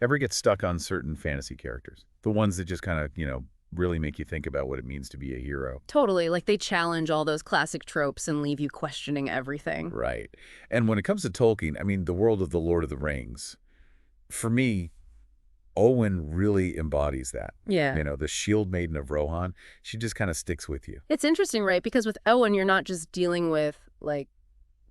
Ever get stuck on certain fantasy characters? The ones that just kind of, really make you think about what it means to be a hero. Totally, like they challenge all those classic tropes and leave you questioning everything. Right. And when it comes to Tolkien, I mean, the world of the Lord of the Rings, for me, Owen really embodies that. Yeah. The shield maiden of Rohan, she just kind of sticks with you. It's interesting, right? Because with Éowyn, you're not just dealing with, like,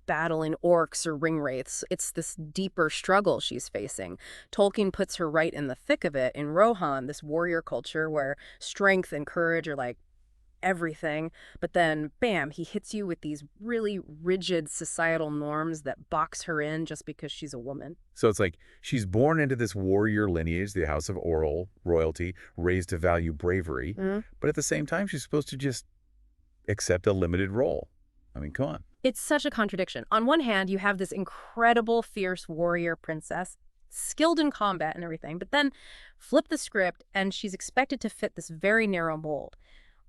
battling orcs or ring wraiths. It's this deeper struggle she's facing. Tolkien puts her right in the thick of it in Rohan, this warrior culture where strength and courage are like everything. But then, bam, he hits you with these really rigid societal norms that box her in just because she's a woman. So it's like she's born into this warrior lineage, the House of Oral royalty, raised to value bravery, but at the same time, she's supposed to just accept a limited role. I mean, come on. It's such a contradiction. On one hand, you have this incredible, fierce warrior princess, skilled in combat and everything, but then flip the script and she's expected to fit this very narrow mold.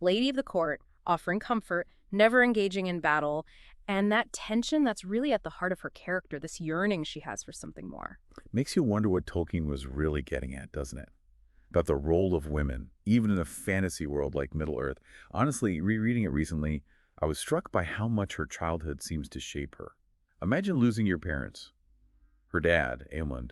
Lady of the court, offering comfort, never engaging in battle, and that tension that's really at the heart of her character, this yearning she has for something more. Makes you wonder what Tolkien was really getting at, doesn't it? About the role of women, even in a fantasy world like Middle-earth. Honestly, rereading it recently, I was struck by how much her childhood seems to shape her. Imagine losing your parents. Her dad, Éowyn,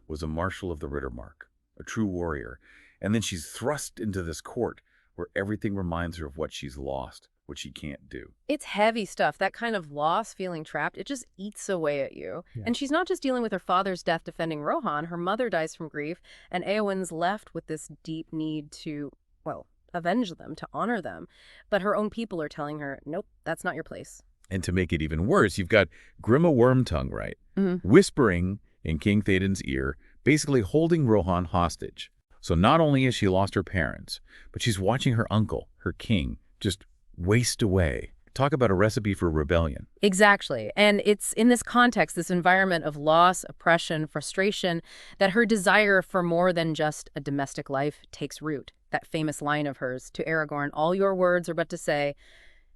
was a marshal of the Rittermark, a true warrior, and then she's thrust into this court where everything reminds her of what she's lost, what she can't do. It's heavy stuff. That kind of loss, feeling trapped, it just eats away at you. Yeah. And she's not just dealing with her father's death defending Rohan. Her mother dies from grief, and Éowyn's left with this deep need to, well, avenge them, to honor them. But her own people are telling her, nope, that's not your place. And to make it even worse, you've got Grima Wormtongue, right? Mm-hmm. Whispering in King Theoden's ear, basically holding Rohan hostage. So not only has she lost her parents, but she's watching her uncle, her king, just waste away. Talk about a recipe for rebellion. Exactly. And it's in this context, this environment of loss, oppression, frustration, that her desire for more than just a domestic life takes root. That famous line of hers to Aragorn, all your words are but to say,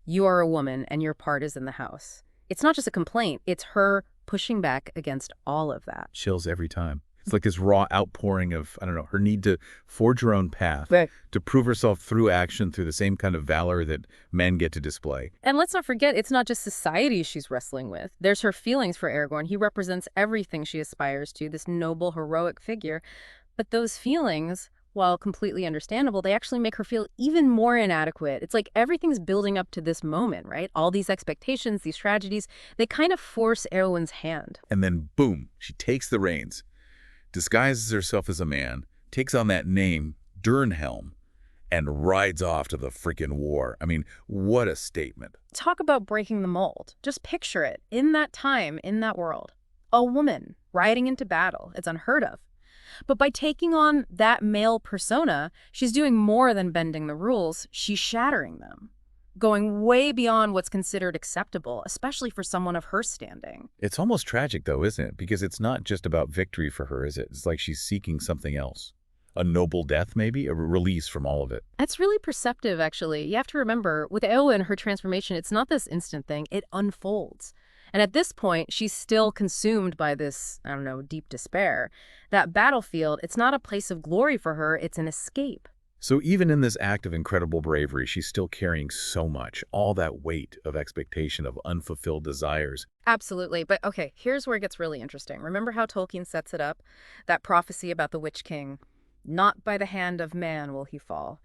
you are a woman and your part is in the house. It's not just a complaint, it's her pushing back against all of that. Chills every time. It's like this raw outpouring of, I don't know, her need to forge her own path, Right. to prove herself through action, through the same kind of valor that men get to display. And let's not forget, it's not just society she's wrestling with. There's her feelings for Aragorn. He represents everything she aspires to, this noble, heroic figure. But those feelings, while completely understandable, they actually make her feel even more inadequate. It's like everything's building up to this moment, right? All these expectations, these tragedies, they kind of force Éowyn's hand. And then, boom, she takes the reins, disguises herself as a man, takes on that name, Durnhelm, and rides off to the freaking war. I mean, what a statement. Talk about breaking the mold. Just picture it. In that time, in that world, a woman riding into battle. It's unheard of. But by taking on that male persona, she's doing more than bending the rules. She's shattering them, going way beyond what's considered acceptable, especially for someone of her standing. It's almost tragic, though, isn't it? Because it's not just about victory for her, is it? It's like she's seeking something else. A noble death, maybe? A release from all of it. That's really perceptive, actually. You have to remember, with Éowyn, her transformation, it's not this instant thing. It unfolds. And at this point, she's still consumed by this, I don't know, deep despair. That battlefield, it's not a place of glory for her, it's an escape. So even in this act of incredible bravery, she's still carrying so much, all that weight of expectation, of unfulfilled desires. Absolutely. But okay, here's where it gets really interesting. Remember how Tolkien sets it up? That prophecy about the Witch King. Not by the hand of man will he fall.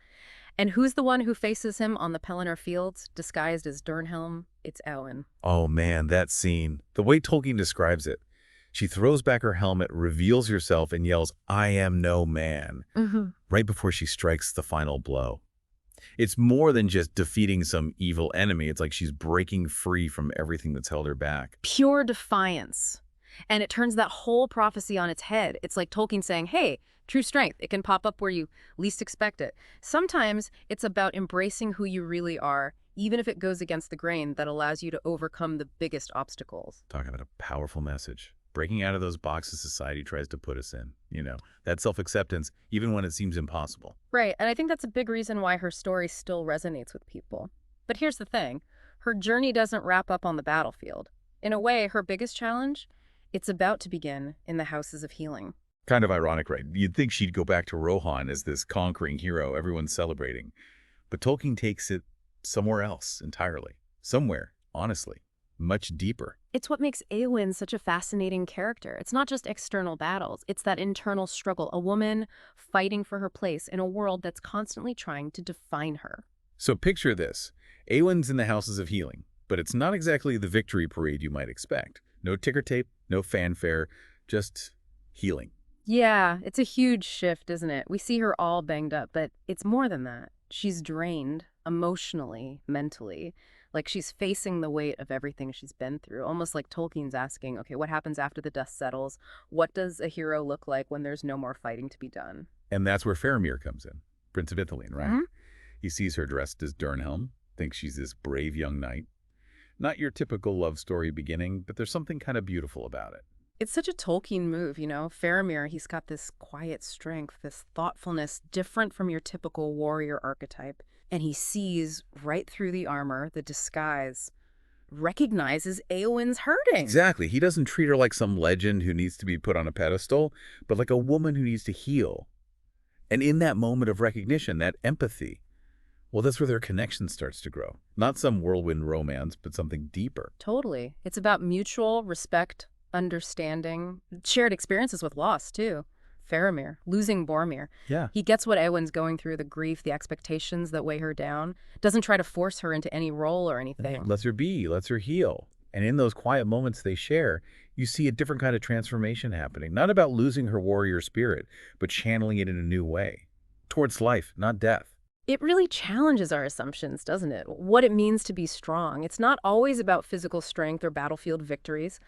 And who's the one who faces him on the Pelennor fields, disguised as Durnhelm? It's Éowyn. Oh man, that scene. The way Tolkien describes it. She throws back her helmet, reveals herself, and yells, "I am no man," right before she strikes the final blow. It's more than just defeating some evil enemy. It's like she's breaking free from everything that's held her back. Pure defiance. And it turns that whole prophecy on its head. It's like Tolkien saying, hey, true strength, it can pop up where you least expect it. Sometimes it's about embracing who you really are, even if it goes against the grain, that allows you to overcome the biggest obstacles. Talking about a powerful message. Breaking out of those boxes society tries to put us in. That self-acceptance, even when it seems impossible. Right, and I think that's a big reason why her story still resonates with people. But here's the thing. Her journey doesn't wrap up on the battlefield. In a way, her biggest challenge, it's about to begin in the Houses of Healing. Kind of ironic, right? You'd think she'd go back to Rohan as this conquering hero everyone's celebrating. But Tolkien takes it somewhere else entirely. Somewhere, honestly, much deeper. It's what makes Éowyn such a fascinating character. It's not just external battles, it's that internal struggle, a woman fighting for her place in a world that's constantly trying to define her. So picture this. Éowyn's in the Houses of Healing, but it's not exactly the victory parade you might expect. No ticker tape, no fanfare, just healing. Yeah, it's a huge shift, isn't it? We see her all banged up, but it's more than that. She's drained emotionally, mentally, like she's facing the weight of everything she's been through, almost like Tolkien's asking, okay, what happens after the dust settles? What does a hero look like when there's no more fighting to be done? And that's where Faramir comes in, Prince of Ithilien, right? Hmm. He sees her dressed as Durnhelm, thinks she's this brave young knight. Not your typical love story beginning, but there's something kind of beautiful about it. It's such a Tolkien move, you know? Faramir, he's got this quiet strength, this thoughtfulness different from your typical warrior archetype. And he sees right through the armor, the disguise, recognizes Éowyn's hurting. Exactly. He doesn't treat her like some legend who needs to be put on a pedestal, but like a woman who needs to heal. And in that moment of recognition, that empathy, well, that's where their connection starts to grow. Not some whirlwind romance, but something deeper. Totally. It's about mutual respect, understanding, shared experiences with loss, too. Faramir, losing Boromir. Yeah. He gets what Eowyn's going through, the grief, the expectations that weigh her down. Doesn't try to force her into any role or anything. Lets her be, lets her heal. And in those quiet moments they share, you see a different kind of transformation happening. Not about losing her warrior spirit, but channeling it in a new way. Towards life, not death. It really challenges our assumptions, doesn't it? What it means to be strong. It's not always about physical strength or battlefield victories.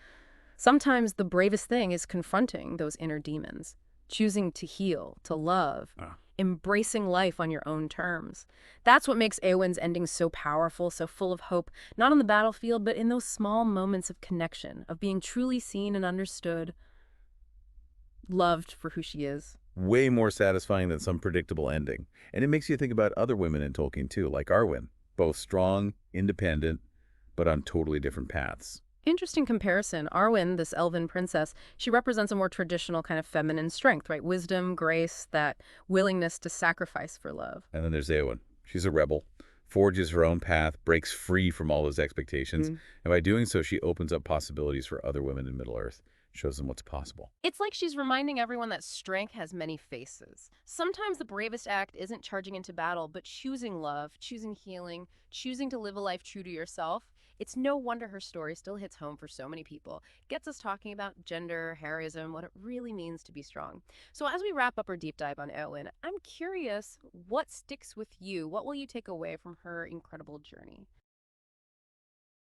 Sometimes the bravest thing is confronting those inner demons, choosing to heal, to love, embracing life on your own terms. That's what makes Éowyn's ending so powerful, so full of hope, not on the battlefield, but in those small moments of connection, of being truly seen and understood, loved for who she is. Way more satisfying than some predictable ending. And it makes you think about other women in Tolkien too, like Arwen. Both strong, independent, but on totally different paths. Interesting comparison. Arwen, this elven princess, she represents a more traditional kind of feminine strength, right? Wisdom, grace, that willingness to sacrifice for love. And then there's Éowyn. She's a rebel, forges her own path, breaks free from all those expectations, and by doing so, she opens up possibilities for other women in Middle-earth, shows them what's possible. It's like she's reminding everyone that strength has many faces. Sometimes the bravest act isn't charging into battle, but choosing love, choosing healing, choosing to live a life true to yourself. It's no wonder her story still hits home for so many people. Gets us talking about gender, heroism, what it really means to be strong. So as we wrap up our deep dive on Éowyn, I'm curious, what sticks with you? What will you take away from her incredible journey?